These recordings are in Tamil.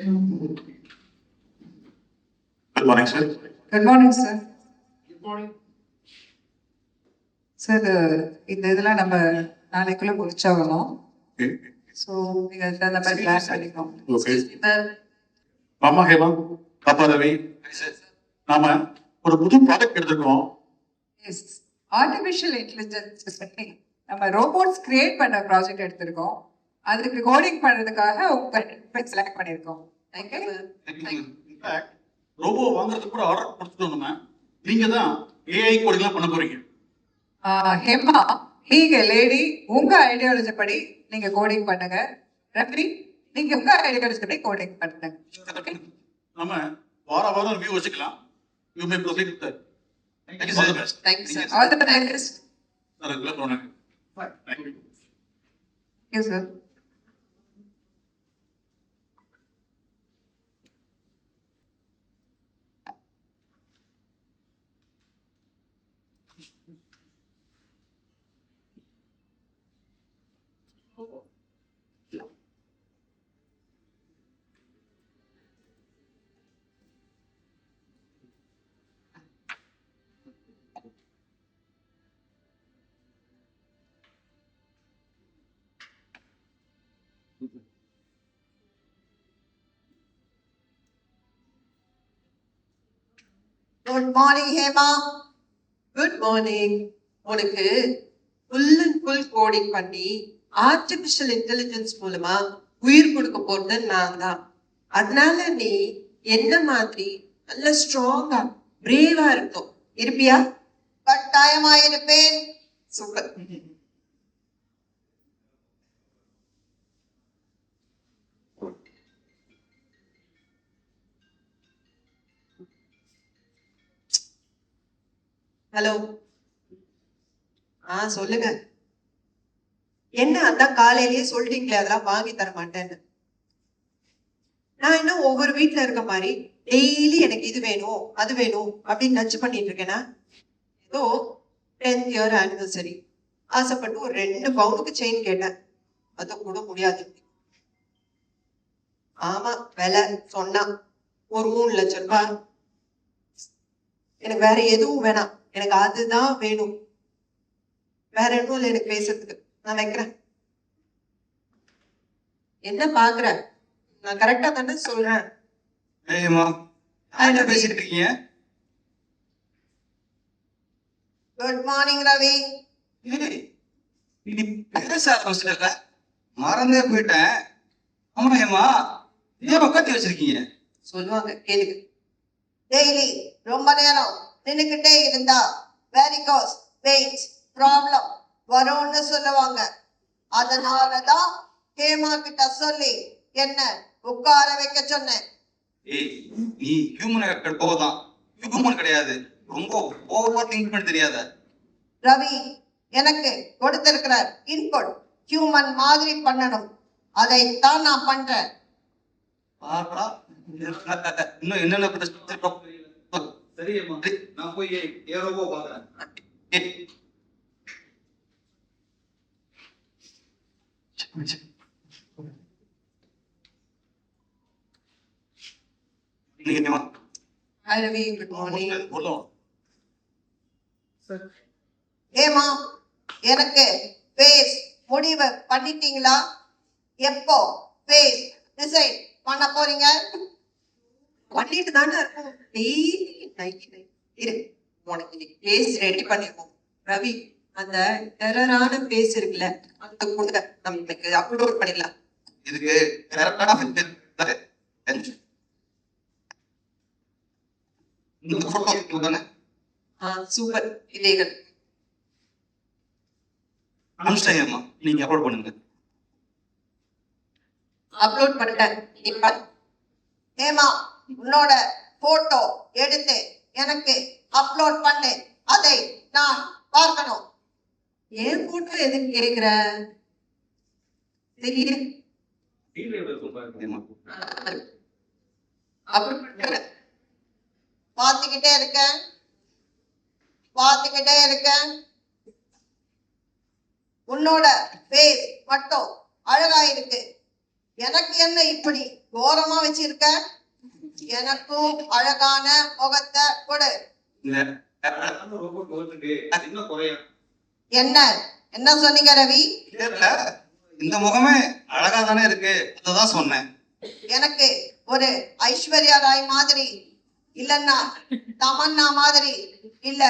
Good morning, sir. Good morning, sir. Good morning. Sir, இந்த இதெல்லாம் நம்ம நாளைக்குள்ள முடிச்சாகணும். Okay. ஸோ நீங்கள் அந்த மாதிரி பிளான் பண்ணிக்கணும். Okay. மாமா ஹேமா, பாப்பா ரவி, நாம ஒரு புது ப்ராடக்ட் எடுத்துருக்கோம். எஸ், ஆர்டிஃபிஷியல் இன்டெலிஜென்ஸ் பண்ணி நம்ம ரோபோட்ஸ் கிரியேட் பண்ண ப்ராஜெக்ட் எடுத்திருக்கோம். அதுக்கு கோடிங் பண்ணுறதுக்காக உங்கள் செலக்ட் பண்ணியிருக்கோம். இன்ஃபேக்ட் ரோபோ வாங்குறதுக்கு கூட ஆர்டர் கொடுத்துட்டோம் நம்ம. நீங்க தான் ஏஐ கோடிங்லாம் பண்ண போறீங்க. ஹேமா, நீங்க லேடி, உங்க ஐடியாலஜி படி நீங்க கோடிங் பண்ணுங்க. ரவி, நீங்க உங்க ஐடியாலஜி படி கோடிங் பண்ணுங்க. நம்ம வாரம் ரிவ்யூ வச்சுக்கலாம். You may proceed with that. Thank you, sir. Thank you, sir. All the best. Regular ப்ரோனக். Thank you. Yes, sir. Good morning, Hema. Good morning. உனக்கு full and full coding பண்ணி artificial intelligence மூலமா உயிர் கொடுக்க போறது நான் தான். அதனால நீ என்ன மாதிரி நல்ல ஸ்ட்ராங்கா பிரேவா இருக்கும். இருப்பியா? கட்டாயமா இருப்பேன். சூப்பர். ஹலோ, சொல்லுங்க. என்ன அதான் காலையிலேயே சொல்லிட்டீங்களே அதெல்லாம் வாங்கி தர மாட்டேன்னு. நான் என்ன ஒவ்வொரு வீட்டுல இருக்க மாதிரி டெய்லி எனக்கு இது வேணும் அது வேணும் அப்படின்னு நச்சு பண்ணிட்டு இருக்கேன்னா? ஏதோ 10th year anniversary ஆசைப்பட்டு ஒரு 2 பவுனுக்கு செயின் கேட்டேன். அது கூட முடியாது. ஆமா, விலை சொன்னா ஒரு 3 லட்சம் ரூபாய். எனக்கு வேற எதுவும் வேணாம், எனக்கு அதுதான் வேணும். வேற எதுவும் இல்லை எனக்கு பேசுறதுக்கு. நான் வைக்கிறேன். என்ன பாக்குற? நான் கரெக்டா தானே சொல்றேன். என்ன பேசிட்டு இருக்கீங்க? Good morning Ravi. நீ பேச ஆரம்பிச்சிட்ட, மறந்தே போயிட்டேன். ஆமா ஏமா, ஏன் உட்காந்து வச்சிருக்கீங்க? சொல்லுவாங்க கேளுங்க. டெய்லி ரொம்ப நேரம் நின்னுக்கிட்டே இருந்தா வெரிகோஸ் வெயின்ஸ் ப்ராப்ளம் வரும்னு சொல்லுவாங்க. அதனாலதான் ஹேமா கிட்ட சொல்லி என்ன உட்கார வைக்க சொன்னேன். ஏய், நீ ஹியூமன் போதான், ஹியூமன் கிடையாது. ரொம்ப ஓவர் திங்க் பண்ண தெரியாத. ரவி எனக்கு கொடுத்திருக்கிற இன்புட் ஹியூமன் மாதிரி பண்ணணும். அதைத்தான் நான் பண்றேன். இன்னும் என்னென்ன சரி, நான் போய் ஏரோவோ பாக்குறேன். Hi Ravi, good morning. Sir. ஏமா, எனக்கு ஃபேஸ் முடிவு பண்ணிட்டீங்களா? எப்போ ஃபேஸ் டிசைட் பண்ண போறீங்க? பண்ணிட்டு தானே இருக்கும். இரு, உனக்கு இன்னைக்கு ஃபேஸ் ரெடி பண்ணிருக்கோம். ரவி, அந்த டெரரான ஃபேஸ் இருக்குல்ல, அந்த கூட நம்ம இன்னைக்கு அப்லோட் பண்ணிடலாம். இதுக்கு சூப்பர். இல்லைகள் அனுஷ்டாயம்மா, நீங்க அப்லோட் பண்ணுங்க. அப்லோட் பண்ணிட்டேன். இப்ப ஏமா, உன்னோட போட்டோ எடுத்து எனக்கு அப்லோட் பண்ணு. அதை நான் பார்க்கணும். ஏன் போட்டோ எதுக்கு கேக்குற? தெரியல. பார்த்துக்கிட்டே இருக்கேன். உன்னோட ஃபேஸ் மட்டும் அழகா இருக்கு. எனக்கு என்ன இப்படி கோரமா வச்சிருக்க? எனக்கும் அழகான முகத்தை கொடு. என்ன என்ன சொன்னீங்க ரவி? இல்ல, இந்த முகமே அழகா தானே இருக்கு, அததான் சொன்னேன். எனக்கு ஒரு ஐஸ்வர்யா ராய் மாதிரி, இல்லன்னா தமன்னா மாதிரி, இல்ல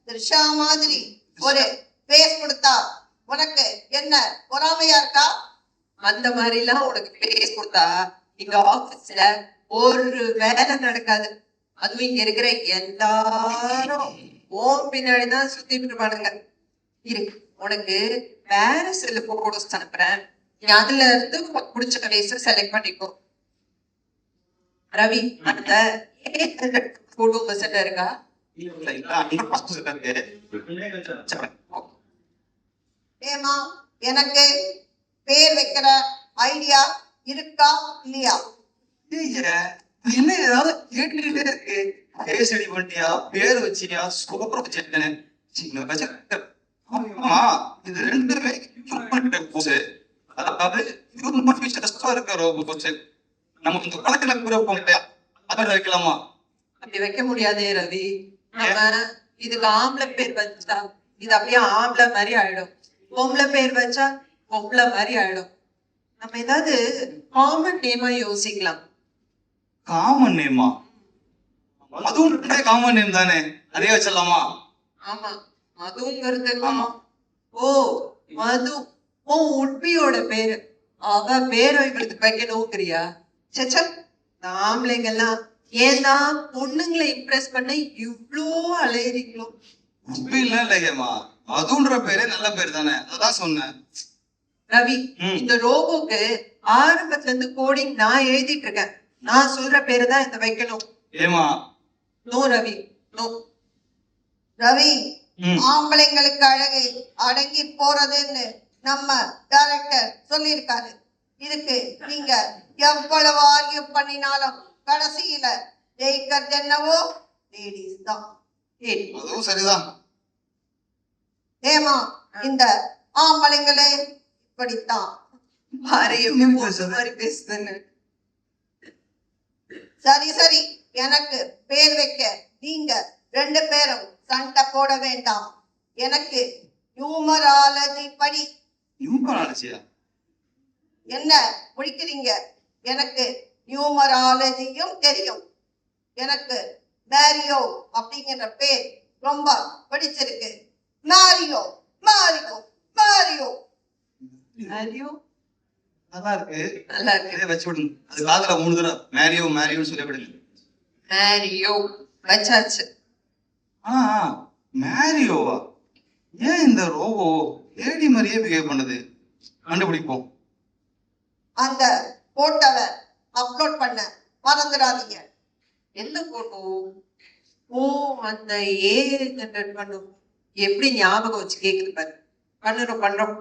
த்ரிஷா மாதிரி ஒரு பேஸ் கொடுத்தா உனக்கு என்ன பொறாமையா இருக்கா? அந்த மாதிரி எல்லாம் உனக்கு பேஸ் கொடுத்தா இங்க ஆபீஸ்ல ஒரு வேலை நடக்காது. அதுவும் இங்க இருக்கிற எல்லாரும் ஓம் பின்னாடிதான் சுத்திட்டு இருப்பானுங்க. இரு, உனக்கு வேற சில போட்டோஸ் அனுப்புறேன். நீ அதுல இருந்து உனக்கு பிடிச்ச பேஸ செலக்ட் பண்ணிக்கோ. ரவி, அந்த போட்டோ பசங்க இருக்கா? ஏமா, எனக்கு பேர் வைக்கிற ஐடியா இருக்கா இல்லையா? என்ன ஏதாவது கேட்டுக்கிட்டே இருக்கு. பேசடி பண்ணியா, பேர் வச்சியா, சூப்பர் வச்சிருக்கேன். சின்ன பட்ஜெட். ஆமா, இது ரெண்டுமே போச்சு. அதாவது ஹியூமன் ஃபீச்சர்ஸா இருக்கிற போச்சு. நமக்கு இந்த பழக்கல கூட போக இல்லையா, அதை வைக்கலாமா? அப்படி வைக்க முடியாதே ரவி. நம்ம இதுக்கு ஆம்பளை பேர் வச்சா இது அப்படியே ஆம்பளை மாதிரி ஆயிடும். பொம்பளை பேர் வச்சா பொம்பளை மாதிரி ஆயிடும். நம்ம ஏதாவது காமன் நேமா யோசிக்கலாம். காமன் நேமா? அதுவும் காமன் நேம் தானே, அதே வச்சிடலாமா? ஆமா, மதுங்கிறது ஓ மது, ஓ உட்பியோட பேரு. அவ பேரை இவளுக்கு வைக்கணுங்கிறியா? சச்சா, ஆம்பளைங்க எல்லாம் ஏன்னா பொண்ணுங்களை இம்ப்ரெஸ் பண்ண இவ்ளோ அலையறீங்களோ? அப்படி இல்ல இல்லையம்மா, மதுன்ற பேரே நல்ல பேர் தானே, அதான் சொன்னேன். ரவி, இந்த ரோபோக்கு ஆரம்பத்துல இருந்து கோடிங் நான் எழுதிட்டு இருக்கேன். நான் சொல்ற பேரு தான் இந்த வைக்கணும். ஏமா? No Ravi, no. ரவி, ஆம்பளைங்களுக்கு அழகு அடங்கி போறதுன்னு நம்ம டைரக்டர் சொல்லியிருக்காரு. இதுக்கு நீங்க எவ்வளவு ஆர்கியூ பண்ணினாலும் கடைசியில ஜெயிக்கிறது என்னவோ லேடிஸ் தான். அதுவும் சரிதான். ஏமா, இந்த ஆம்பளைங்களே இப்படித்தான். மாதிரி பேசுதுன்னு. சரி சரி, எனக்கு பேர் வைக்க நீங்க ரெண்டு பேரும் சண்டை போட வேண்டாம். எனக்கு நியூமராலஜி படி. நியூமராலஜியா? என்ன முடிக்கிறீங்க? எனக்கு நியூமராலஜியும் தெரியும். எனக்கு மேரியோ அப்படிங்கிற பேர் ரொம்ப பிடிச்சிருக்கு. மாரியோ மாரியோ மாரியோ மேரியோ நல்லா இருக்கு. நல்லா இருக்கு. இதே வச்சு விடுங்க. அது காதுல 3 தடவை மேரியோ மேரியோன்னு சொல்லி விடுங்க. மேரியோ வச்சாச்சு. மேரியோவா? ஏன் இந்த ரோபோ லேடி மாதிரியே பிஹேவ் பண்ணுது? கண்டுபிடிப்போம். அந்த போட்டோவை அப்லோட் பண்ண மறந்துடாதீங்க. எந்த போட்டோ? ஓ, அந்த ஏஐ ஜெனரேட் பண்ணும். எப்படி ஞாபகம் வச்சு கேக்குது பாரு. பண்றோம்.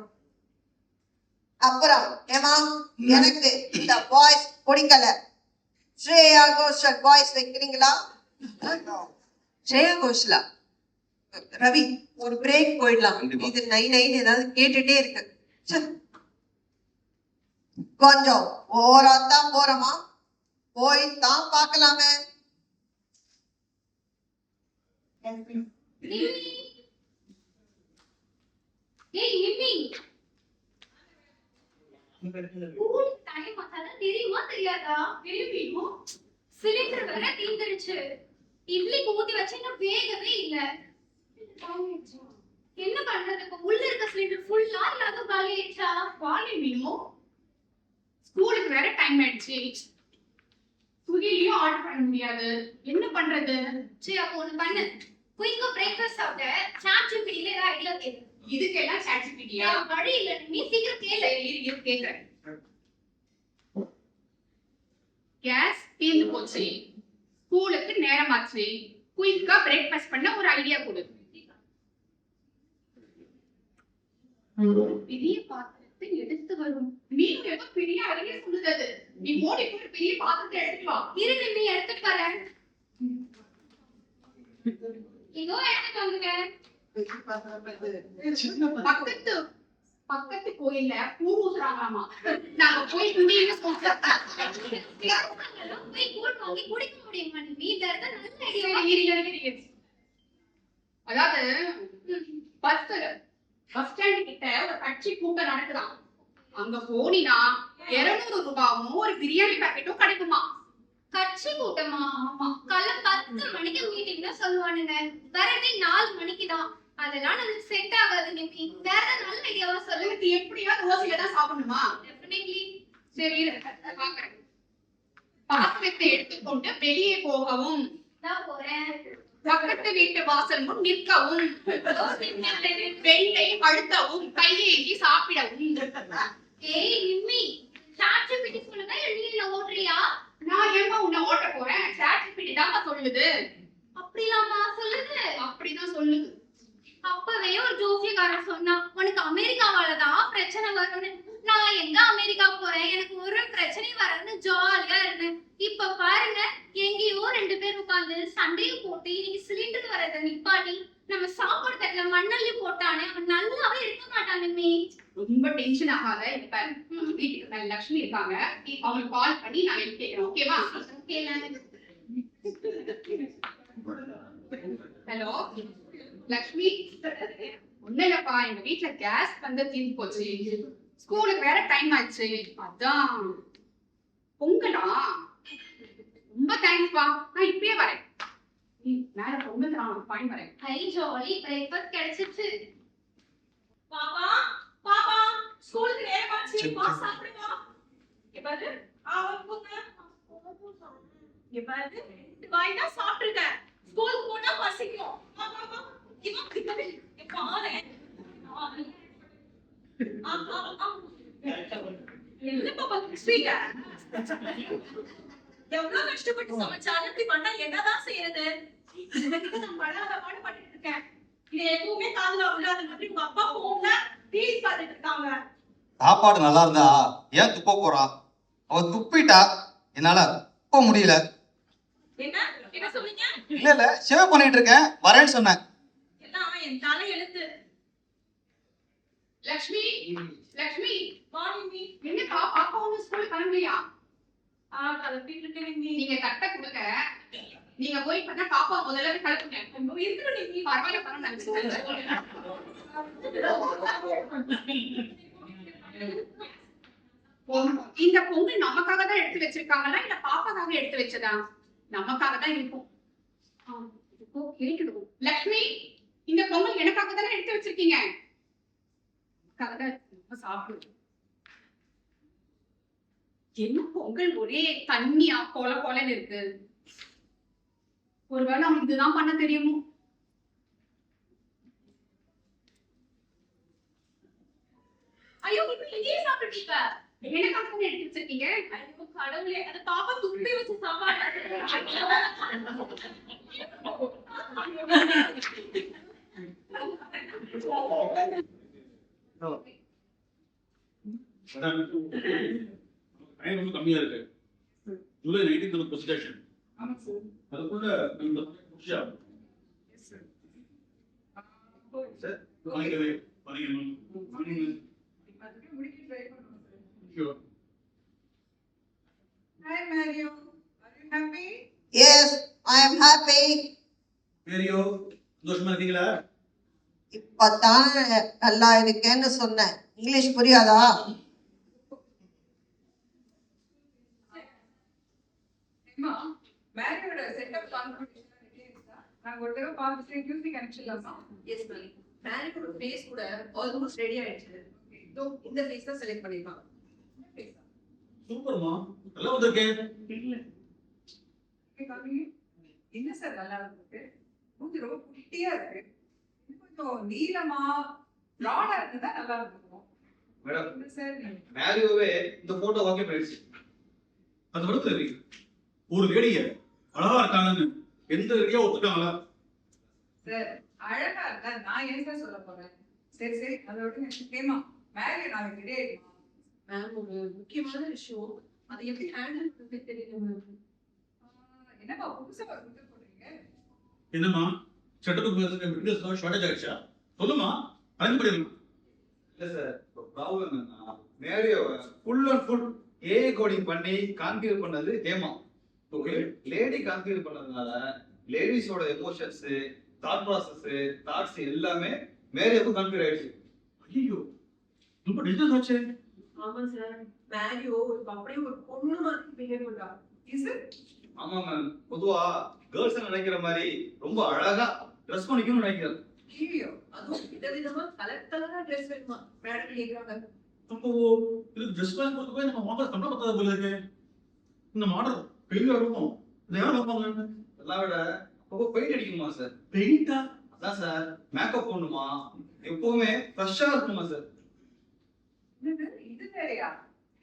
அப்புறம் ஏமா, எனக்கு இந்த வாய்ஸ் பிடிக்கல. ஸ்ரேயா கோஷல் வாய்ஸ் வைக்கிறீங்களா? ஸ்ரேயா கோஷலா? ரவி, ஒரு பிரேக் போயிடலாம். கண்டிப்பா. இது நைன் ஏதாவது கேட்டுட்டே இருக்கு. கொஞ்சம் ஓராத்தான் போறோமா, போய்தான் பார்க்கலாமே. டைம் ஆனாலும் தெரியுமா தெரியாதா? தெரியும். சிலிண்டர் வேற தீந்துருச்சு. இட்லி ஊத்தி வச்சு இன்னும் வேகவே இல்ல. என்ன பண்றது? இப்ப உள்ள இருக்க சிலிண்டர் ஃபுல்லா இல்ல அது காலி ஆயிடுச்சா? காலி மீனோ. ஸ்கூலுக்கு வேற டைம் ஆயிடுச்சு. ஸ்விக்கிலயும் ஆர்டர் பண்ண முடியாது. என்ன பண்றது? சரி, அப்போ ஒண்ணு பண்ணு. குயிக்கா பிரேக்ஃபாஸ்ட் சாப்பிட்ட சாட்ஜிபிடில ஏதாவது ஐடியா கேளு. இதுக்கெல்லாம் சாட்ஜிபிடியா? வழி இல்ல, நீ சீக்கிரம் கேளு. இரு கேக்குறேன். கேஸ் தீர்ந்து போச்சு. ஸ்கூலுக்கு நேரமாச்சு. குயிக்கா பிரேக்ஃபாஸ்ட் பண்ண ஒரு ஐடியா கொடு. பெரிய பாத்திரத்தை எடுத்து வரும். நீ ஏதோ பெரிய ஐடியா சொல்லுது. நீ ஓடி போய் பெரிய பாத்திரத்தை எடுத்து வா. இரு, நீ எடுத்துட்டு வரேன். இதோ எடுத்துட்டு வந்துட்டேன். பக்கத்து பக்கத்து கோயில்ல கூழ் ஊத்துறாங்களாமா. நாங்க போய் குடின்னு சொல்றோம். போய் கூழ் வாங்கி குடிக்க முடியுமா? வீட்ல இருந்தா நல்ல ஐடியா. அதாவது பஸ் ஸ்டாண்ட் கிட்ட ஒரு கட்சி கூட்டம் நடக்குதாம். அங்க போனீனா 200 ரூபாயும் ஒரு பிரியாணி பாக்கெட்டும் கிடைக்குமா. கட்சி கூட்டமா? ஆமா. காலைல 10 மணிக்கு மீட்டிங் தான் சொல்லுவானுங்க. வரதே 4 மணிக்கு தான். அதெல்லாம் நமக்கு செட் ஆகாது நிம்மி. வேற ஏதாவது நல்ல ஐடியாவா சொல்லு. எனக்கு எப்படியா தோசையில தான் சாப்பிடணுமா? டெஃபினெட்லி. சரி பாக்குறேன். பாத்திரத்தை எடுத்துக்கொண்டு வெளியே போகவும், நான் போறேன். பக்கத்து வீட்டு வாசல் முன் நிற்கவும், பெண்ணை அழுத்தவும், கையேந்தி சாப்பிடவும். ஏய் நிம்மி, சாட் ஜிபிடி சொல்லுங்க, இல்ல நீ ஓட்றியா? நான் ஏமா உன்னை ஓட்ட போறேன்? சாட் தான் சொல்லுது. அப்படிலாமா சொல்லுது? அப்படிதான் சொல்லுது. அப்பவே ஒரு ஜோசியக்காரர் சொன்னா, உனக்கு அமெரிக்காவால தான் பிரச்சனை வரும்னு. நான் எங்க அமெரிக்கா போறேன், எனக்கு ஒரு பிரச்சனையும் வராதுன்னு ஜாலியா இருந்தேன். இப்ப பாருங்க, எங்கேயோ 2 பேர் உட்கார்ந்து சண்டையும் போட்டு இன்னைக்கு சிலிண்டர் வரத நிப்பாட்டி நம்ம சாப்பாடு தட்டுல மண்ணள்ளி போட்டானே, அவன் நல்லாவே இருக்க மாட்டானுமே. ரொம்ப டென்ஷன் ஆகாத. இப்ப வீட்டுக்கு மேல லட்சுமி இருக்காங்க, அவங்களுக்கு கால் பண்ணி நான் எழுதி கேட்கிறேன். ஓகேவா? ஹலோ லட்சுமி, ஒண்ணும் இல்லப்பா, எங்க வீட்டுல கேஸ் வந்து தீர்ந்து போச்சு. ஸ்கூலுக்கு வேற டைம் ஆச்சு. அதான் பொங்கலா? ரொம்ப தேங்க்ஸ்ப்பா, நான் இப்பயே வரேன். மேல பொங்கல் நான் பாயிண்ட் வரேன். ஹை ஜாலி, பிரேக்ஃபாஸ்ட் கிடைச்சிச்சு. பாப்பா பாப்பா ஸ்கூலுக்கு நேரமாச்சு, வா சாப்பிடுவா. எபாது ஆவுங்க. எபாது வாய் தான் சாப்பிட்டுருக்கேன். ஸ்கூலுக்கு போனா பசிக்கும். வா வா வா. இவன் கிட்டவே பாரு. என்ன பாப்பா ஸ்வீட்? எவ்வளவு கஷ்டப்பட்டு சமைச்சாலும் இப்படி பண்ணா என்னதான் செய்யறது? இதுகிட்ட நான் படாத பாடுபட்டு இருக்கேன். இது எதுவுமே காதுல விடாத மாதிரி உங்க அப்பா போன்ல டிவி பார்த்துட்டு இருக்காங்க. சாப்பாடு நல்லா இருந்தா ஏன் துப்ப போறா? அவ துப்பிட்டா, என்னால துப்ப முடியல. என்ன என்ன சொல்றீங்க? இல்ல சேவ் பண்ணிட்டு இருக்கேன், வரேன்னு சொன்னேன். எல்லாம் என் தலை எழுத்து. லட்சுமி லட்சுமி, மார்னிங் என்னக்கா பாப்பா ஒண்ணு ஸ்கூல் கிளம்பலையா? கலப்பிட்டு இருக்கேன். நீங்க கட்ட கொடுங்க, நீங்க போய் பண்ண பாப்பா முதல்ல கிளப்புங்க. இருக்கிற நீ பரவாயில்ல பரவாயில்ல. இந்த பொங்கல் நமக்காக தான் எடுத்து வச்சிருக்காங்களா இல்ல பாப்பாக்காக எடுத்து வச்சதா? நமக்காக தான் இருக்கும். இருக்கட்டும். லட்சுமி, இந்த பொங்கல் எனக்காக தானே எடுத்து வச்சிருக்கீங்க. சாப்பிடு. என்ன பொங்கல் ஒரே தண்ணியா கொல கொலன்னு இருக்கு. ஒருவேளை அவனுக்கு இதுதான் பண்ண தெரியுமோ? ஐயோ இப்ப எங்கே சாப்பிட்டுட்டு இருக்க? எனக்காக தானே எடுத்து வச்சிருக்கீங்க. ஐயோ கடவுளே, அந்த பாப்பா துப்பி வச்சு சாப்பாடு. டைம் ரொம்ப கம்மியா இருக்கு. ஜூலை 19 நமக்கு பிரசன்டேஷன். அதுக்குள்ள இந்த புஷா சார் வாங்கிக்கவே வாங்கிக்கணும். Sure. Hi Mario, are you happy? Yes, I am happy. Mario, சந்தோஷமா இருக்கீங்களா? இப்பதான் நல்லா இருக்கேன்னு சொன்னேன். இங்கிலீஷ் புரியாதா? மேரியோட செட்டப் கான்ஃபிகரேஷன் ரெடி ஆயிடுச்சா? நான் ஒரு தடவை பார்த்துட்டு யூசிங் அனுப்பிச்சிடலாமா? Yes ma'am. மேரியோட ஃபேஸ் கூட ஆல்மோஸ்ட் ரெடி ஆயிடுச்சு. இதோ இந்த ஃபேஸ் தான் செலக்ட் பண்ணிருக்காங்க. சூப்பர்மா, நல்லா வந்திருக்கேன். என்ன சார் நல்லா இருக்கு? மூஞ்சி ரொம்ப குட்டியா இருக்கு. கொஞ்சம் நீளமா ப்ராடா இருந்தா நல்லா இருக்கும். மேடம், சார் மேரியோவே இந்த போட்டோ வாங்கி போயிடுச்சு. அது மட்டும் தெரியும். ஒரு லேடிய அழகா இருக்காங்கன்னு எந்த லேடியா ஒத்துக்காங்களா? சார் அழகா இருந்தா நான் ஏன் சார் சொல்ல போறேன்? சரி சரி அதோட கேமா மேரியோ நாளைக்கு ரெடி ஆயிடுமா? மேம், ஒரு முக்கியமான விஷயம், அதை எப்படி ஹேண்டில் பண்ண தெரியல மேம். என்னப்பா புதுசா ஒரு புது போடுறீங்க? என்னம்மா, செட்டப்புக்கு மெட்டீரியல்ஸ் ஷார்டேஜ் ஆயிடுச்சா? சொல்லுமா, அரேஞ்ச் பண்ணிடலாம். இல்ல சார், இப்போ ப்ராப்ளம் என்னன்னா மேரியோவை full and full AI coding பண்ணி கான்ஃபிகர் பண்ணது ஹேமா. ஓகே, லேடி கான்ஃபிகர் பண்ணதுனால லேடிஸோட எமோஷன்ஸ், தாட் ப்ராசஸ், தாட்ஸ் எல்லாமே மேரியோவுக்கு கான்ஃபிகர் ஆயிடுச்சு. ஐயோ, ரொம்ப டேஞ்சரஸ் ஆச்சே. ஆமா சார், மேரியோ இப்ப அப்படியே ஒரு பொண்ணு மாதிரி பிஹேவ் பண்றா. Is it? ஆமா மேம், பொதுவா கேர்ள்ஸ் நினைக்கிற மாதிரி ரொம்ப அழகா ட்ரெஸ் பண்ணிக்கணும்னு நினைக்கிறேன். ஐயோ, அதுவும் விதவிதமா கலர் கலரா ட்ரெஸ் வேணுமா மேடம் கேக்குறாங்க. அப்போ இதுக்கு ட்ரெஸ் பேங்க் கொடுத்து போய் நம்ம வாங்குற சம்பளம் பத்தாத போல இருக்கு. இந்த மாடல் பெயிண்டா இருக்கும். இதை யாரும் வைப்பாங்க? எல்லாம் விட அப்போ பெயிண்ட் அடிக்கணுமா சார்? பெயிண்டா? அதான் சார், மேக்கப் பண்ணுமா, எப்பவுமே ஃப்ரெஷ்ஷா இருக்குமா சார்? இது வேறையா?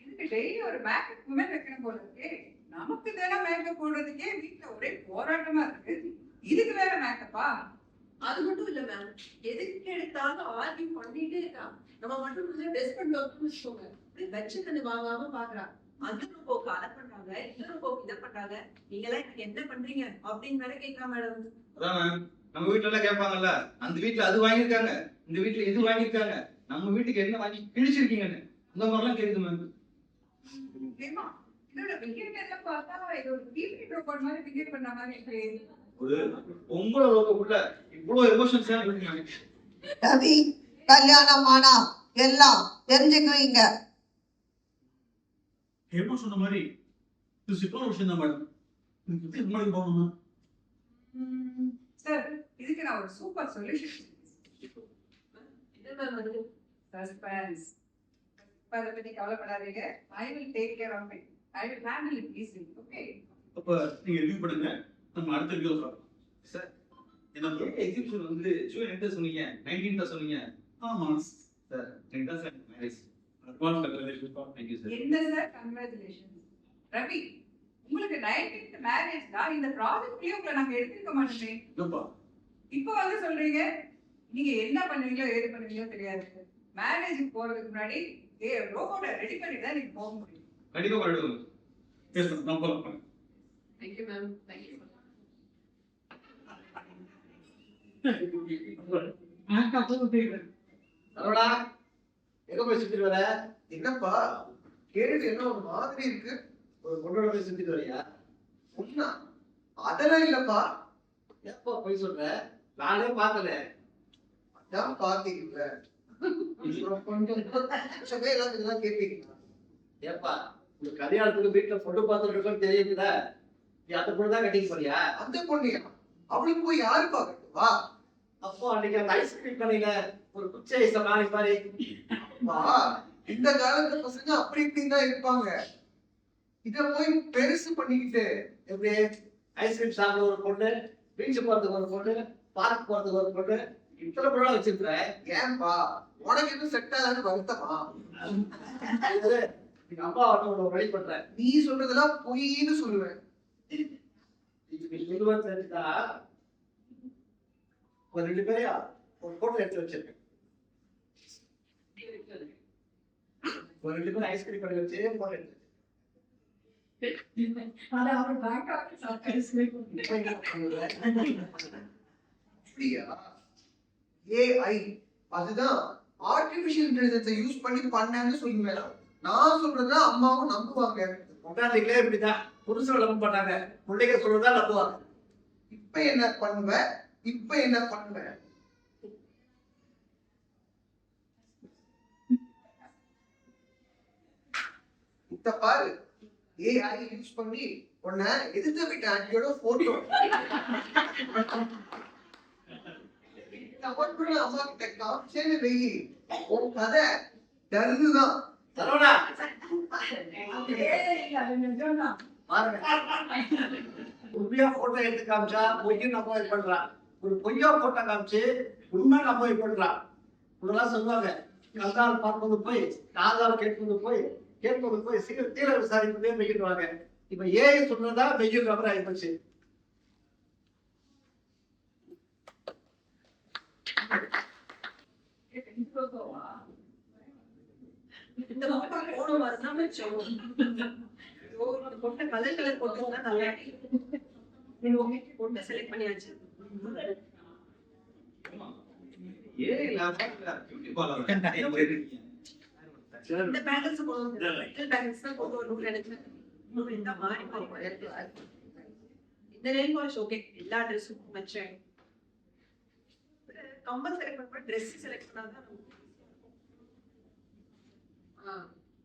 இதுக்கு டெய்லி ஒரு மேக்கப் உமன் வைக்கணும் போல இருக்கு. நமக்கு தினம் மேக்கப் போடுறதுக்கே வீட்டுல ஒரே போராட்டமா இருக்கு. இதுக்கு வேற மேக்கப்பா? அது மட்டும் இல்ல மேம், எதுக்கு எடுத்தாலும் ஆர்கியூ பண்ணிட்டே இருக்கா. நம்ம மட்டும் கொஞ்சம் ட்ரெஸ் பண்ணி வச்சுக்கோங்க, வச்சு தண்ணி வாங்காம பாக்குறா. அந்த போக்கு அதை பண்றாங்க, இன்னொரு போக்கு இதை பண்றாங்க, நீங்க எல்லாம் எனக்கு என்ன பண்றீங்க அப்படின்னு வேற கேட்கா மேடம். அதான் மேம், நம்ம வீட்டுல எல்லாம் கேட்பாங்கல்ல, அந்த வீட்டுல அது வாங்கியிருக்காங்க, இந்த வீட்டுல இது வாங்கியிருக்காங்க, நம்ம வீட்டுக்கு என்ன வாங்கி கிழிச்சிருக்கீங்கன்னு, இந்த மாதிரிலாம் கேக்குது மேம். ஏமா, இதோட பிஹேவியர் எல்லாம் பார்த்தா இது ஒரு டிவி ரோபோட் மாதிரி பிஹேவ் பண்ண மாதிரி இருக்கு. ஒரு பொம்பளை லோகக்குள்ள இவ்வளவு எமோஷன்ஸ் இருக்குங்க. ரவி, கல்யாணம் ஆனா எல்லாம் தெரிஞ்சுக்குவீங்க. ஹேமா சொன்ன மாதிரி இது சிக்கலான விஷயம் தான் மேடம். இதுக்கு எப்படி சமாளிக்க போகணுமா? சார், இதுக்கு நான் ஒரு சூப்பர் சொல்யூஷன். என்ன மேம் அது? சஸ்பென்ஸ். அதை பத்தி கவலைப்படாதீங்க. I will take care of it. I will handle it easily. Okay? அப்ப நீங்க ரிவ்யூ பண்ணுங்க, நம்ம அடுத்த வீடியோ சொல்றோம். சார், என்ன bro? எக்ஸிபிஷன் வந்து ஜூன் 8 சொன்னீங்க, 19 சொன்னீங்க. ஆமா சார், எனக்கு தான் sir marriage. Advance congratulation. Thank you sir. என்ன சார் கங்க்ராச்சுலேஷன். ரவி, உங்களுக்கு 19th மேரேஜ் தான். இந்த ப்ராஜெக்ட்லயே உங்களை நாங்க எடுத்துக்க மாட்டோமே. என்னப்பா இப்போ வந்து சொல்றீங்க நீங்க என்ன பண்ணுவீங்களோ ஏது பண்ணுவீங்களோ தெரியாது. மேரேஜுக்கு போறதுக்கு முன்னாடி ரோபோட்டை ரெடி பண்ணி தான் நீங்க போக முடியும். கண்டிப்பா பண்ணிடுவோம். பேசணும், நம்ம போலாம். Thank you ma'am, thank you. அரோடா, எங்க போய் சுத்திட்டு வர? என்னப்பா கேட்டு என்ன ஒரு மாதிரி இருக்கு? ஒரு பொண்ணோட போய் சுத்திட்டு வரியா? பொண்ணா? அதெல்லாம் இல்லப்பா. ஏப்பா போய் சொல்ற? நானே பார்த்தல. அதான் பாத்தீங்கல்ல. கொஞ்சம் எல்லாம் இதெல்லாம் கேட்பீங்களா? ஏப்பா, உங்க கல்யாணத்துக்கு வீட்டுல பொண்ணு பார்த்துட்டு இருக்கோன்னு தெரியுதுல? நீ அந்த பொண்ணு தான் கட்டிக்க போறியா? அந்த பொண்ணையா? அவளுக்கு போய் யாரு பாக்கட்டுவா? அப்போ அன்னைக்கு அந்த ஐஸ்கிரீம் கடையில ஒரு குச்சி ஐஸ் மாதிரி மாதிரி இந்த காலத்து பசங்க அப்படி இப்படின்னு தான் இருப்பாங்க. இத போய் பெருசு பண்ணிக்கிட்டு எப்படி ஐஸ்கிரீம் சாப்பிட ஒரு பொண்ணு, பீச் போறதுக்கு ஒரு பொண்ணு, பார்க் போறதுக்கு ஒரு பொண்ணு, இத்தனை பொண்ணா வச்சிருக்கிற. ஏன்பா உனக்கு எதுவும் செட் ஆகாது வருத்தமா? எங்க அம்மா அவனோட ரெடி பண்ற. நீ சொல்றதெல்லாம் பொய்ன்னு சொல்லுவேன். சொல்லுவேன் தெரிஞ்சா ஒரு 2 பேரையா ஒரு போட்டோ எடுத்து வச்சிருக்கேன். ஒரு 2 பேரும் ஐஸ்கிரீம் கடை வச்சு போட்டோ எடுத்து ஏஐ அதுதான் ஆர்டிபிஷியல் இன்டெலிஜென்ஸை யூஸ் பண்ணி பண்ணேன்னு சொல்லுவேன். நான் சொல்றதா அம்மாவும் நம்புவாங்க. பொண்டாட்டிகளே இப்படிதான் புருஷன் நம்ப மாட்டாங்க, பிள்ளைங்க சொல்றதா நம்புவாங்க. இப்ப என்ன பண்ணுவேன்? இப்ப என்ன பண்ணுவேன்? இத பாரு, ஏஐ யூஸ் பண்ணி உன்னை எதிர்த்து விட்ட ஆண்டியோட போட்டோ அம்மா கிட்ட காமிச்சேன்னு வெயி, உன் கதை டல்லுதான். சரவணா உண்மையா போட்டோ எடுத்து காமிச்சா பொய்யும் நம்ம இது பண்றான், ஒரு பொய்யா போட்டோ காமிச்சு உண்மை நம்ம இது பண்றான். இதெல்லாம் சொல்லுவாங்க, கந்தால் பார்ப்பது போய் காதால் கேட்பது போய் தீர விசாரிப்பதே மெய்யிடுவாங்க. இப்ப ஏஐ சொன்னதா மெய்யும் நபர் ஆயிப்போச்சு. இந்த மாதிரி போன மாதிரி தான் வச்சோம். பொண்ணை கலர் கலர் போட்டோம்னா நல்லா நீங்க உங்களுக்கு பொண்ணை செலக்ட் பண்ணியாச்சு. ஏய் லாபா பியூட்டி பார்லர் இந்த பேங்கிள்ஸ் கொண்டு வந்து மெட்டல் பேங்கிள்ஸ் தான் கொண்டு வரணும்னு நினைச்சேன். இன்னும் இந்த மாறி இந்த நெயில் பாலிஷ் ஓகே, எல்லா ட்ரெஸ்ஸுக்கும் வச்சேன். கம்பல் செலக்ட் பண்ண ட்ரெஸ் செலக்ட் பண்ணாதான்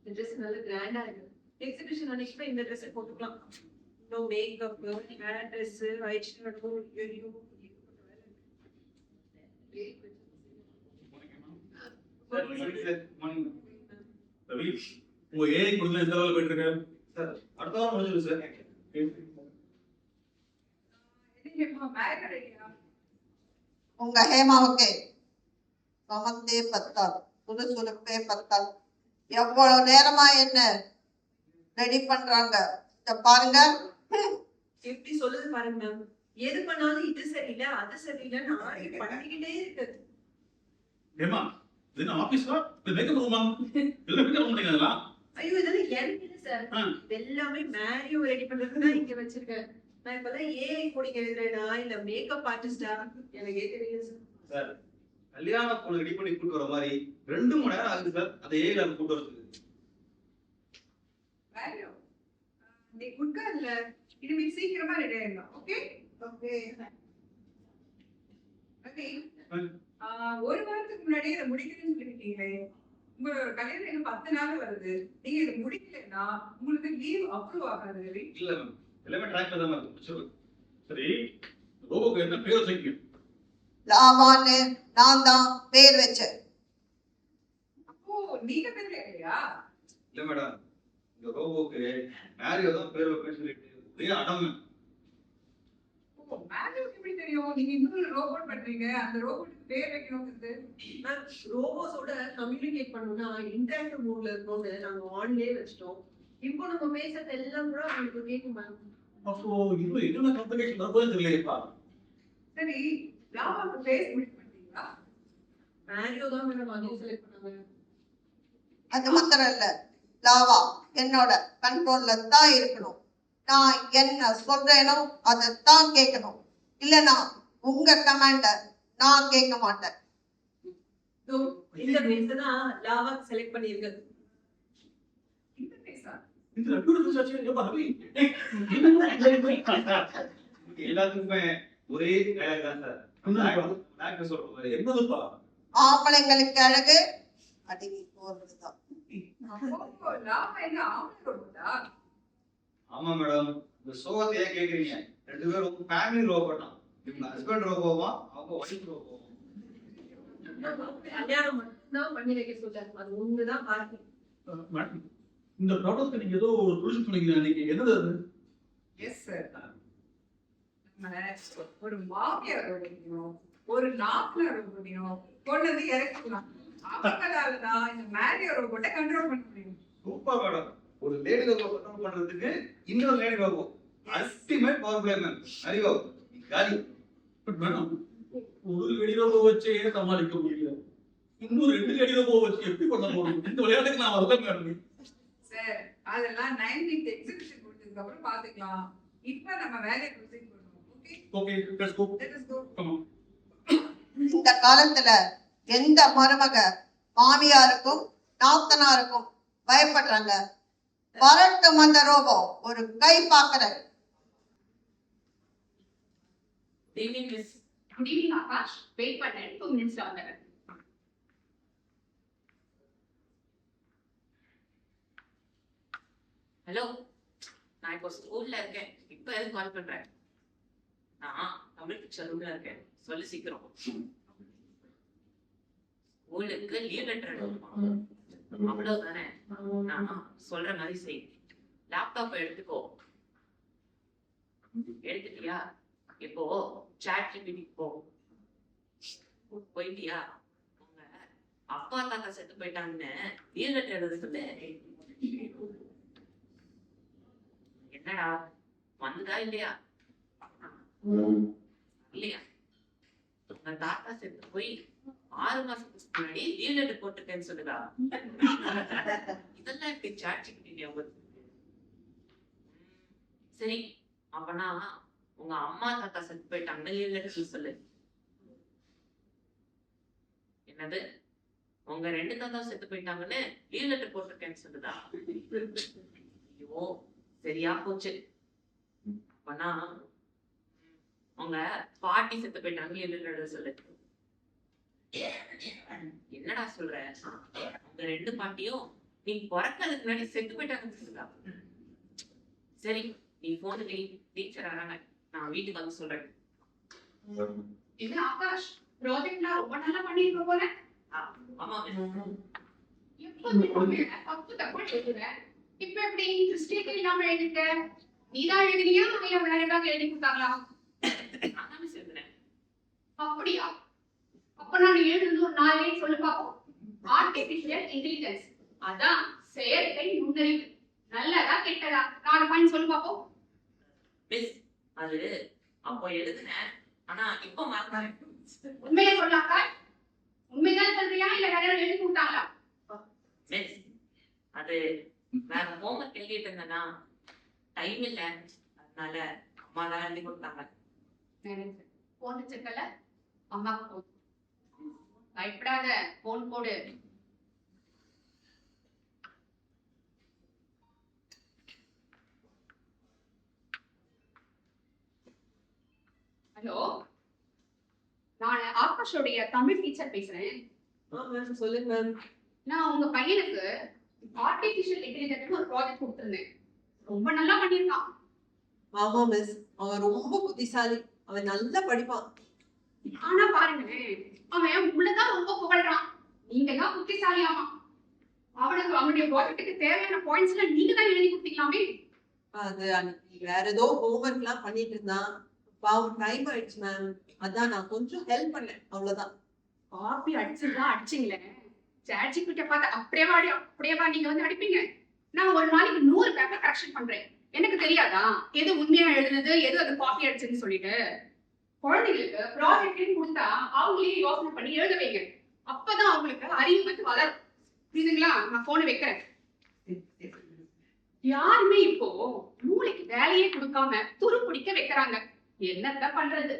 இந்த ட்ரெஸ் நல்ல கிராண்டா இருக்கு. எக்ஸிபிஷன் அன்னைக்கு இந்த ட்ரெஸ் போட்டுக்கலாம். நோ மேக்கப், வேற ட்ரெஸ், ஒயிட் ஷர்ட், ஐயோ ரவி, உங்க ஏஐ கொடுத்து எந்த வேலை போயிட்டு இருக்க? சார் அடுத்த வாரம் முடிஞ்சிடும் சார். உங்க ஹேமாவுக்கு சமந்தே பத்தால், சுறுசுறுப்பே பத்தால். எவ்வளவு நேரமா என்ன ரெடி பண்றாங்க பாருங்க. எப்படி சொல்லுது பாருங்க மேம். எது பண்ணாலும் இது சரியில்லை அது சரியில்லை நானே பண்ணிக்கிட்டே இருக்கு. ஏமா இது என்ன ஆபீஸ்ல மேக்கப் ரூமா? இல்ல மேக்கப் பண்ணீங்களா? ஐயோ இதெல்லாம் எனக்கு இல்ல சார். எல்லாமே மேரியோ ரெடி பண்றதுக்கு தான் இங்க வச்சிருக்கேன். நான் இப்பதான் ஏஐ கோடிங் எழுதுறேனா இல்ல மேக்கப் ஆர்டிஸ்டா எனக்கே தெரியல சார். சார் கல்யாண பொண்ணு ரெடி பண்ணி கூட்டு வர மாதிரி 2 மணி நேரம் ஆகுது சார் அந்த ஏஐல கூட்டு வரதுக்கு. வேரியோ நீ குட்கார்ல இனிமே சீக்கிரமா ரெடி ஆயிடலாம். Okay okay okay. ஒரு வாரத்துக்கு முன்னாடியே இதை முடிக்கணும்னு சொல்லிட்டீங்களே. உங்க கல்யாணம் இன்னும் 10 நாள் வருது. நீங்க இதை முடிக்கலைன்னா உங்களுக்கு லீவ் அப்ரூவ் ஆகாது. இல்ல மேம், எல்லாமே ட்ராக்ல தான் இருக்கு. சரி, ரோபோக்கு என்ன பேர் வச்சீங்க? லாவான்னு நான் தான் பேர் வச்சேன். அப்போ நீங்க பேர் இல்லையா? இல்ல மேடம், இந்த ரோபோக்கு மேரியோ தான் பேர் வைப்பேன்னு சொல்லிட்டு ஒரே அடம். மேரியோக்கு எப்படி தெரியும் நீங்க இன்னொரு ரோபோட் பண்றீங்க? அந்த ரோபோட்டுக்கு பேர் வைக்கணும்ங்கிறது மேம் ரோபோஸோட கம்யூனிகேட் பண்ணணும்னா இன்டராக்டிவ் மோட்ல இருக்கணும்னு நாங்க ஆன்லயே வச்சிட்டோம். இப்போ நம்ம பேசுறது எல்லாம் கூட உங்களுக்கு கேட்கும் மேம். அப்போ இப்போ என்ன காம்ப்ளிகேஷன் வரும்போது தெரியலையப்பா. சரி, லாவாக்கு பேர் முடிக் பண்ணிட்டீங்களா? மேரியோ தான் மேடம் வாங்கி செலக்ட் பண்ணாங்க. அது மாத்திரம் இல்ல, லாவா என்னோட கண்ட்ரோல்ல தான் இருக்கணும். நான் என்ன சொல்றேனோ அதைத்தான் கேட்கணும். இல்லைன்னா உங்க கமாண்ட நான் கேட்க மாட்டேன். இந்த பேஸ் தான் லாவாக்கு செலக்ட் பண்ணிருக்கிறது. இந்த பேசா இந்த ரெண்டு சர்ச்சை ஏப்பா ரவி? எல்லாத்துக்குமே ஒரே டயலாக் தான் சார். டாக்டர் சொல்ற மாதிரி என்னதுப்பா? ஆம்பளைங்களுக்கு அழகு அடங்கி போறதுதான். அப்போ லாவா என்ன ஆம்பளை ரோபோட்டா? ஆமா மேடம், இந்த சோகத்தை ஏன் கேக்குறீங்க? 2 பேரும் ஃபேமிலி ரோபோட் தான். இவங்க ஹஸ்பண்ட் ரோபோவா, அவங்க ஒய்ஃப் ரோபோவா? கல்யாணம் மட்டும்தான் பண்ணி வைக்க சொல்றாரு. அது ஒண்ணுதான் பாருங்க. மேடம், இந்த ப்ராடக்ட் நீங்க ஏதோ ஒரு சொல்யூஷன் பண்ணீங்க, நீங்க என்னது அது? Yes sir. நம்ம ஒரு மாமியார் ரோபோட்டையும் ஒரு நாத்தனார் ரோபோட்டையும் கொண்டு வந்து இறக்கலாம். அவங்களால தான் இந்த மேரியோ ரோபோட்டை கண்ட்ரோல் பண்ண முடியும். Super madam. ஒரு லேடி ரோபோ கண்ட்ரோல் பண்றதுக்கு இன்னொரு lady robot ultimate power play ma'am. அறிவோ காலி. பட் மேடம், ஒரு லேடி ரோபோ வச்சு ஏன் சமாளிக்க முடியல? இன்னும் 2 லேடி ரோபோ வச்சு எப்படி பண்ண முடியும்? இந்த விளையாட்டுக்கு நான் வரல மேடம். சார் அதெல்லாம் 19th எக்ஸிபிஷன் கொடுத்ததுக்கு அப்புறம் பாத்துக்கலாம். இப்ப நம்ம வேலையை ப்ரொசீட் பண்ணுவோம். Okay okay, let's go. Let us go. Come on. இந்த காலத்துல எந்த மருமக மாமியாருக்கும் நாத்தனாருக்கும் பயப்படுறாங்க? வரட்டும் அந்த ரோபோ, ஒரு கை பாக்குறேன். Good evening, Miss. Good evening, Akash. Wait பண்ணேன். 2 minutes வந்துடுறேன். ஹலோ, நான் இப்போ ஸ்கூல்ல இருக்கேன். இப்போ எதுக்கு கால் பண்றேன்? நான் தமிழ் பிக்சர் ரூம்ல இருக்கேன். சொல்லு சீக்கிரம். ஸ்கூலுக்கு லீவ் லெட்டர் எழுதணுமா? அவ்வளவுதானே. நான் சொல்ற மாதிரி செய். லேப்டாப் எடுத்துக்கோ. எடுத்துட்டியா? இப்போ சாட் ஜிபிடி போ. போயிட்டியா? உங்க அப்பா தாத்தா செத்து போயிட்டாங்கன்னு லீவ் லெட்டர் எழுத சொல்லு. என்னடா வந்ததா இல்லையா? இல்லையா? உங்க தாத்தா செத்து போய் 6 மாசத்துக்கு முன்னாடி லீவ் லெட்டர் போட்டிருக்கேன்னு சொல்லுதா? இதெல்லாம் எப்படி சாட் ஜிபிடி வருது? சரி, அப்பனா உங்க அம்மா தாத்தா செத்து போயிட்டாங்கன்னு லீவ் லெட்டர் சொல்லு. என்னது? உங்க 2 தாத்தா செத்து போயிட்டாங்கன்னு லீவ் லெட்டர் போட்டிருக்கேன்னு சொல்லுதா? ஐயோ சரியா போச்சு. அப்பனா உங்க பாட்டி செத்து போயிட்டாங்க லீவ் லெட்டர் சொல்லு. என்னடா சொல்ற? உங்க 2 பாட்டியும் நீ பிறக்கிறதுக்கு முன்னாடி செத்து போயிட்டாங்கன்னு சொல்லுதா? சரி நீ போன் டீச்சர் வராங்க, நான் வீட்டுக்கு வந்து சொல்றேன். இது ஆகாஷ் ப்ராஜெக்ட்லாம் ரொம்ப நல்லா பண்ணிருக்க போல. ஆமா தப்பு தப்பா எழுதுற. இப்ப எப்படி மிஸ்டேக் இல்லாம எழுதிட்ட? நீதான் எழுதுனியா இல்ல வேற ஏதாவது எழுதி கொடுத்தாங்களா? நான் மிஸ் எழுதுறேன். அப்படியா? அப்ப நான் எழுதுறது ஒரு 4 லைன் சொல்லு பாப்போம். ஆர்டிபிஷியல் இன்டெலிஜென்ஸ், அதான் செயற்கை நுண்ணறிவு. நல்லதா கெட்டதா? 4 பாயிண்ட் சொல்லு பாப்போம். மிஸ் அது அப்போ எழுதுனேன், ஆனா இப்போ மறந்துட்டேன். உண்மையை சொல்லாக்கா? உண்மைதான் சொல்றியா இல்ல வேற யாராவது எழுதி கொடுத்தாங்களா? மிஸ் அது வேற ஹோம்ஒர்க் எழுதிட்டு இருந்தேன்னா டைம் இல்ல, அதனால அம்மா தான் எழுதி கொடுத்தாங்க. போன் வச்சிருக்கல, அம்மா போன். பயப்படாத, போன் போடு. ஹலோ, நான் ஆகாஷோடைய தமிழ் டீச்சர் பேசுறேன். மேம் சொல்லுங்க மேம். நான் உங்க பையனுக்கு ஆர்டிபிஷியல் இன்டெலிஜென்ஸ் ஒரு ப்ராஜெக்ட் கொடுத்திருந்தேன். ரொம்ப நல்லா பண்ணிருக்கான். ஆமா மிஸ், அவன் ரொம்ப புத்திசாலி, அவன் நல்லா படிப்பான். ஆனா பாருங்களேன், அவன் உள்ளதான் ரொம்ப புகழ்றான். நீங்க தான் புத்திசாலியாமா. அவனுக்கு அவனுடைய ப்ராஜெக்ட்டுக்கு தேவையான பாயிண்ட்ஸ் எல்லாம் நீங்க தான் எழுதி கொடுத்தீங்களாமே. அது அன்னைக்கு வேற ஏதோ ஹோம்ஒர்க் எல்லாம் பண்ணிட்டு இருந்தான். பாவம் டைம் ஆயிடுச்சு மேம், அதான் நான் கொஞ்சம் ஹெல்ப் பண்ணேன், அவ்வளவுதான். காப்பி அடிச்சுதான் அடிச்சிங்களே. சாட்ஜி கிட்ட பார்த்து அப்படியேவா நீங்க வந்து அடிப்பீங்க? நான் ஒரு நாளைக்கு 100 பேப்பர் கரெக்ஷன் பண்றேன். எனக்கு தெரியாதா எது உண்மையா எழுதுனது எது அது காப்பி அடிச்சுன்னு சொல்லிட்டு? குழந்தைகளுக்கு ப்ராஜெக்ட் கொடுத்தா அவங்களே யோசனை பண்ணி எழுத வைங்க. அப்பதான் அவங்களுக்கு அறிவு வந்து வளரும். புரியுதுங்களா? நான் போனை வைக்கிறேன். யாருமே இப்போ மூளைக்கு வேலையே கொடுக்காம துரு பிடிக்க வைக்கிறாங்க. என்னத்த பண்றது?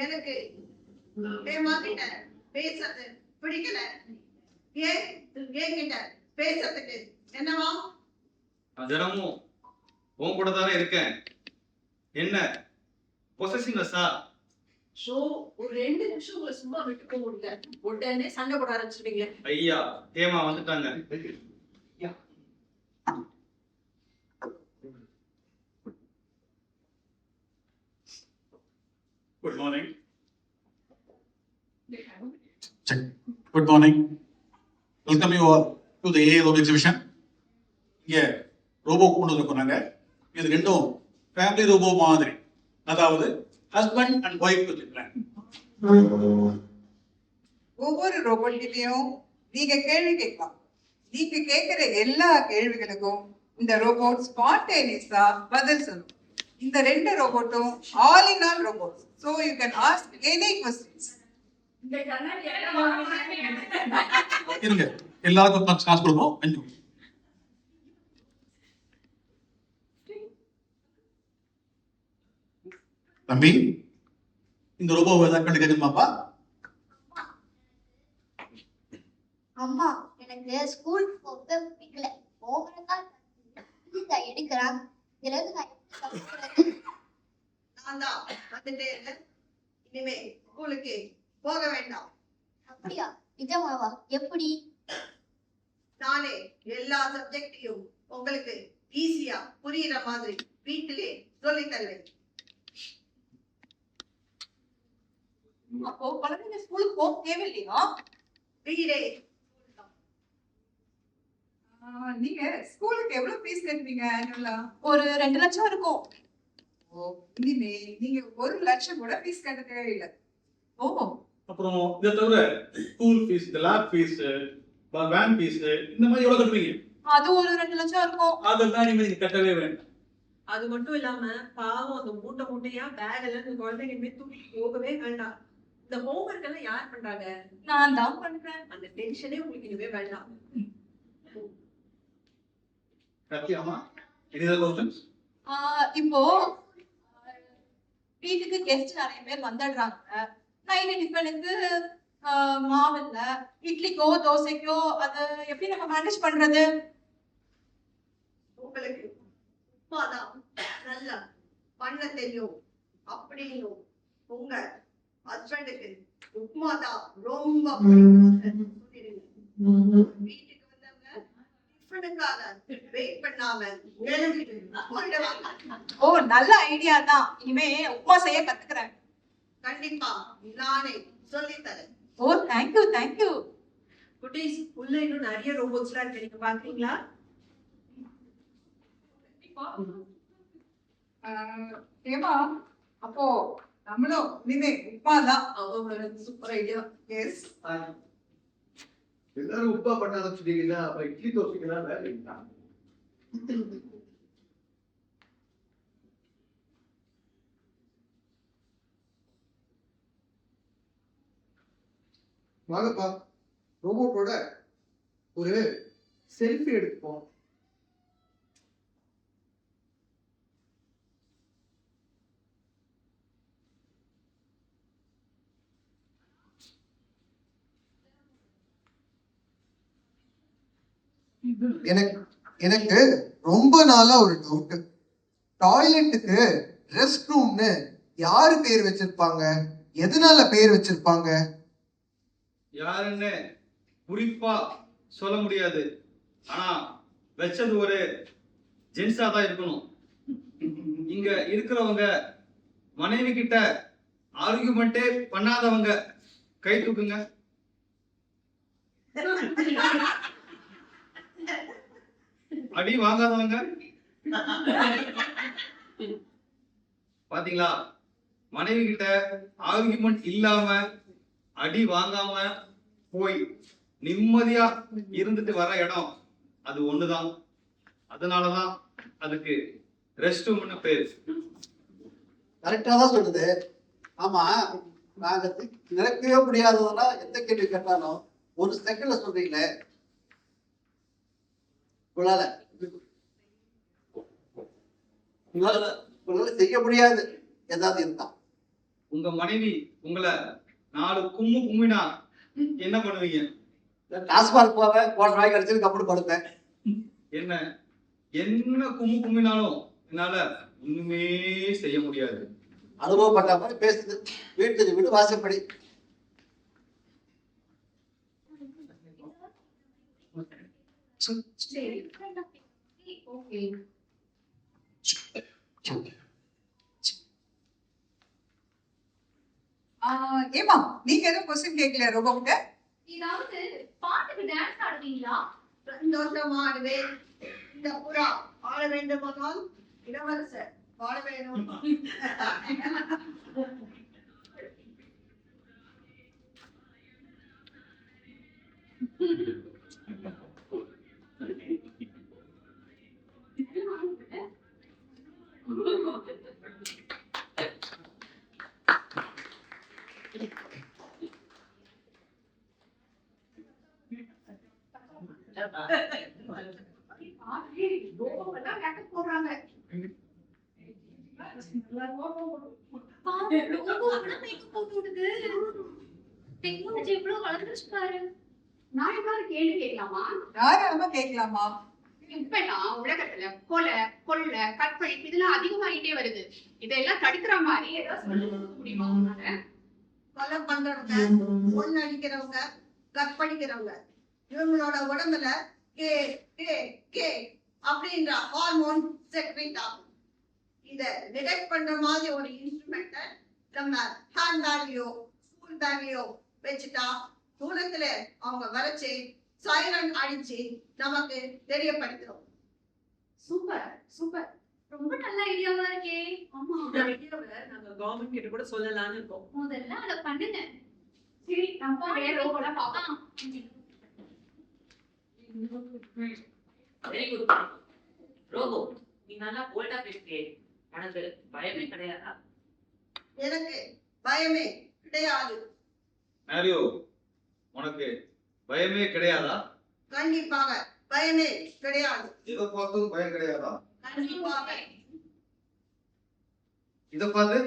எனக்கு என்கிட்ட பேசுறது பிடிக்கல. என்கிட்ட பேசுறதுக்கு என்னவா? தினமும் உன் கூட தானே இருக்கேன். என்ன பொசசிவ்னஸா? ஷோ ஒரு 2 நிமிஷம் உங்களை சும்மா விட்டு போக முடியல, உடனே சண்டை போட ஆரம்பிச்சிருவீங்க. ஐயா ஏமா வந்துட்டாங்க. Good morning. Good morning. Welcome you all to the AA Robo exhibition. இங்க ரோபோ கொண்டு வந்திருக்கோம். இது ரெண்டும் ஃபேமிலி ரோபோ மாதிரி, அதாவது ஹஸ்பண்ட் அண்ட் ஒய்ஃப் வச்சுக்கலாம். ஒவ்வொரு ரோபோட்கிட்டையும் நீங்க கேள்வி கேட்கலாம். நீங்க கேட்கிற எல்லா கேள்விகளுக்கும் இந்த ரோபோட் ஸ்பான்டேனியஸா பதில் சொல்லும். இந்த 2 ரோபோட்டும் all in all robots, so you can ask any questions. இருங்க, எல்லாருக்கும் சான்ஸ் கொடுப்போம். தம்பி, இந்த ரோபோ ஏதாவது கண்டு கேட்கணுமாப்பா? அம்மா, எனக்கு ஸ்கூல் போக பிடிக்கல. ஓவரா எடுக்கிறாங்க. நான் தான் வந்துட்டே இருந்தேன். இனிமே ஸ்கூலுக்கு போக வேண்டாம். அப்படியா? நிஜமாவா? எப்படி? நானே எல்லா சப்ஜெக்டையும் உங்களுக்கு ஈஸியா புரியுற மாதிரி வீட்டிலே சொல்லி தருவேன். அப்போ குழந்தைங்க ஸ்கூலுக்கு போக தேவையில்லையா? வீடே நீங்க ஸ்கூலுக்கு எவ்வளவு ஃபீஸ் கட்டுவீங்க ஆனுவலா? ஒரு 2 லட்சம் இருக்கும். இனிமே நீங்க 1 லட்சம் கூட ஃபீஸ் கட்ட தேவையில்லை. ஓ, அப்புறம் இதை தவிர school fees, lab fees, van fees, இந்த மாதிரி எவ்வளவு கட்டுவீங்க? அது ஒரு 2 லட்சம் இருக்கும். அதெல்லாம் நீங்க கட்டவே வேண்டாம். அது மட்டும் இல்லாம பாவம் அந்த மூட்டை மூட்டையா பேக் எல்லாம் இந்த குழந்தைங்க இனிமே தூக்கி போகவே வேண்டாம். இந்த ஹோம்ஒர்க் எல்லாம் யார் பண்றாங்க? நான் தான் பண்றேன். அந்த டென்ஷனே உங்களுக்கு இனிமே வேண்டாம். சத்யாமா, any other questions? இப்போ வீட்டுக்கு கெஸ்ட் நிறைய பேர் வந்துடுறாங்க. நைட்டு டிஃபனுக்கு மாவு இல்ல, இட்லிக்கோ தோசைக்கோ அது எப்படி நம்ம மேனேஜ் பண்றது? உங்களுக்கு உப்பாதான் நல்லா பண்ண தெரியும் அப்படின்னு உங்க ஹஸ்பண்டுக்கு உப்மாதான் ரொம்ப பிடிக்கும்னு சொல்லிடுங்க. வீட்டுக்கு வந்தவங்க டிஃபனுக்காக வெயிட் பண்ணாம எழுதிட்டு போயிடுவாங்க. ஓ, நல்ல ஐடியா தான். இனிமே உப்புமா செய்ய கத்துக்கிறேன். கண்டிப்பா நானே சொல்லித்தரேன். ஓ, தேங்க்யூ தேங்க்யூ. குட்டீஸ், உள்ள இன்னும் நிறைய ரோபோட்ஸ் எல்லாம் இருக்கு, நீங்க பாக்குறீங்களா? ஏமா அப்போ நம்மளும் இனிமே உப்பாதான். Super idea. எஸ். எல்லாரும் உப்பா பண்ண ஆரம்பிச்சிட்டீங்கன்னா அப்ப இட்லி தோசைக்கெல்லாம் வேலை இல்லை. வாங்கப்பா, ரோபோட்டோட ஒரு செல்ஃபி எடுத்துப்போம். எனக்கு ரொம்ப நாளா ஒரு டவுட். டாய்லெட்டுக்கு ரெஸ்ட் ரூம்னு யாரு பேர் வச்சிருப்பாங்க? எதனால பேர் வச்சிருப்பாங்க? யாருன்னு குறிப்பா சொல்ல முடியாது. ஆனா வச்சது ஒரு ஜென்ஸா தான் இருக்கணும். இங்க இருக்கிறவங்க மனைவி கிட்ட ஆர்கியூமெண்டே பண்ணாதவங்க கை தூக்குங்க. அடி வாங்காதவங்க பாத்தீங்களா? மனைவி கிட்ட ஆர்கியூமெண்ட் இல்லாம அடி வாங்காம போய் நிம்மதியா இருந்துட்டு வர இடம் அது ஒண்ணுதான். அதனாலதான் அதுக்கு ரெஸ்ட் ரூம்னு பேரு. கரெக்டா தான் சொல்லுது. ஆமா, நாங்க நினைக்கவே முடியாததுன்னா எந்த கேள்வி கேட்டாலும் ஒரு செகண்ட்ல சொல்றீங்களே. உங்களால செய்ய முடியாது ஏதாவது இருந்தா. உங்க மனைவி உங்களை 4 கும்மு கும்மினா என்ன பண்ணுவீங்க? டாஸ்மார்க் போவேன், போன நாய் கிடைச்சதுக்கு அப்புறம் படுப்பேன். என்ன என்ன கும்மு கும்மினாலும் என்னால ஒண்ணுமே செய்ய முடியாது. அனுபவப்பட்ட மாதிரி பேசுது. வீட்டுக்கு வீடு வாசப்படி. ஏமா, நீங்க எதுவும் கொஸ்டின் கேட்கல ரோபோட்ட? ஏதாவது பாட்டுக்கு டான்ஸ் ஆடுவீங்களா? சந்தோஷமா ஆடுவேன். இந்த புறா ஆட வேண்டுமானால் இளவரசர் ஆட வேணும். போடுறாங்க. டெக்னாலஜி எவ்வளவு வளர்ந்துருச்சு பாரு. நான் ஏதாவது கேள்வி கேட்கலாமா? தாராளமா கேட்கலாமா? இப்பெல்லாம் உலகத்துல கொலை கற்பழிப்பு இதெல்லாம் அதிகமாயிட்டே வருது. இதெல்லாம் தடுக்கிற மாதிரி ஏதாவது சொல்ல முடியுமா? கொலை பண்றவங்க, பொண்ணு அடிக்கிறவங்க, கற்பழிக்கிறவங்க இவங்களோட உடம்புல கே கே கே அப்படின்ற ஹார்மோன் செக்ரேட் ஆகும். இத டிடெக்ட் பண்ற மாதிரி ஒரு இன்ஸ்ட்ருமெண்ட்ட நம்ம ஹேண்ட் பேக்லயோ ஸ்கூல் பேக்லயோ வச்சுட்டா தூரத்துல அவங்க வரைச்சு சைரன் அடிச்சு நமக்கு தெரியப்படுத்துறோம். சூப்பர் சூப்பர், ரொம்ப நல்ல ஐடியாவா இருக்கே. ஆமா, இந்த ஐடியாவை நாங்க கவர்மெண்ட் கிட்ட கூட சொல்லலாம்னு இருக்கோம். முதல்ல அத பண்ணுங்க. சரி நம்ம வேற ரோபோல பார்க்கலாம். Very good. ரோபோ, நீ நல்லா போல்டா பேசுறியே, உனக்கு பயமே கிடையாதா? எனக்கு பயமே கிடையாது. மேரியோ, உனக்கு பயமே கிடையாதா? கண்டிப்பாக பயமே கிடையாது. இதை பார்த்தும் பயம் கிடையாதா? கண்டிப்பாக. இதை பார்த்து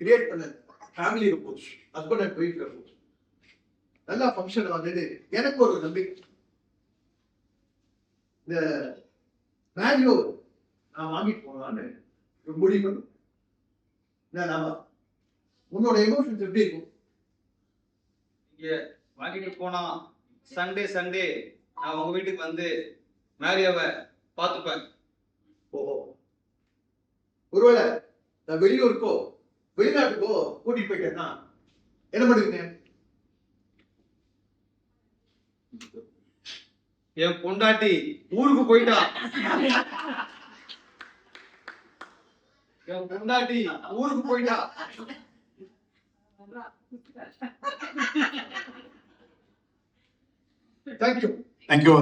கிரியேட் பண்ண family reports, husband and wife reports நல்லா ஃபங்க்ஷன் வந்தது. எனக்கு ஒரு நம்பிக்கை, இந்த மேரியோ நான் வாங்கிட்டு போகலான்னு ஒரு முடிவு பண்ணும். நாம உன்னோட எமோஷன்ஸ் எப்படி இருக்கும்? இங்க வாங்கிட்டு போனா சண்டே சண்டே நான் உங்க வீட்டுக்கு வந்து மேரியாவை பார்த்துப்பேன். ஓஹோ, ஒருவேளை நான் வெளியூருக்கோ வெளிநாட்டுக்கோ கூட்டிட்டு போயிட்டேன்னா என்ன பண்ணுவீங்க? என் பொண்டாட்டி ஊருக்கு போயிட்டா. என் பொண்டாட்டி ஊருக்கு போயிட்டா. தேங்க்யூ. Thank you.